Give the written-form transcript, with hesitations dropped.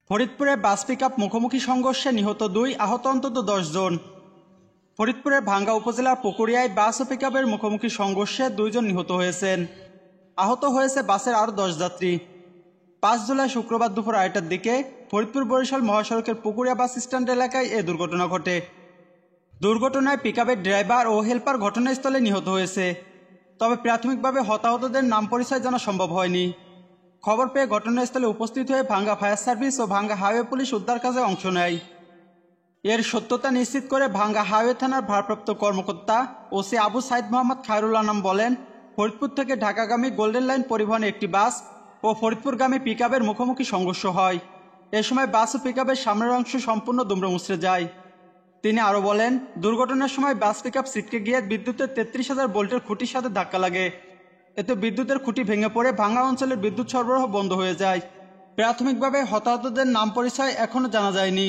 ফরিদপুরে বাস পিকআপ মুখোমুখি সংঘর্ষে নিহত 2, আহত অন্তত 10 জন। ফরিদপুরের ভাঙ্গা উপজেলার পুকুরিয়ায় বাস ও পিকআপের মুখোমুখি সংঘর্ষে 2 জন নিহত হয়েছেন। আহত হয়েছে বাসের আরও 10 যাত্রী। 5 জুলাই শুক্রবার দুপুর 2টার দিকে ফরিদপুর বরিশাল মহাসড়কের পুকুরিয়া বাস স্ট্যান্ড এলাকায় এ দুর্ঘটনা ঘটে। দুর্ঘটনায় পিকআপের ড্রাইভার ও হেলপার ঘটনাস্থলে নিহত হয়েছে। তবে প্রাথমিকভাবে হতাহতদের নাম পরিচয় জানা সম্ভব হয়নি। খবর পেয়ে ঘটনাস্থলে উপস্থিত হয়ে ভাঙ্গা ফায়ার সার্ভিস ও ভাঙ্গা হাইওয়ে পুলিশ উদ্ধার কাজে অংশ নেয়। এর সত্যতা নিশ্চিত করে ভাঙ্গা হাইওয়ে থানার ভারপ্রাপ্ত কর্মকর্তা ওসি আবু সাইদ মোহাম্মদ খায়রুল আনাম বলেন, ফরিদপুর থেকে ঢাকাগামী গোল্ডেন লাইন পরিবহনে একটি বাস ও ফরিদপুরগামী পিকআপের মুখোমুখি সংঘর্ষ হয়। এ সময় বাস ও পিকআপের সামনের অংশ সম্পূর্ণ দুমড়ে মুচড়ে যায়। তিনি আরও বলেন, দুর্ঘটনার সময় বাস পিকআপ ছিটকে গিয়ে বিদ্যুতের 33,000 ভোল্টের খুঁটির সাথে ধাক্কা লাগে। এতে বিদ্যুতের খুঁটি ভেঙে পড়ে ভাঙ্গা অঞ্চলের বিদ্যুৎ সরবরাহ বন্ধ হয়ে যায়। প্রাথমিকভাবে হতাহতদের নাম পরিচয় এখনও জানা যায়নি।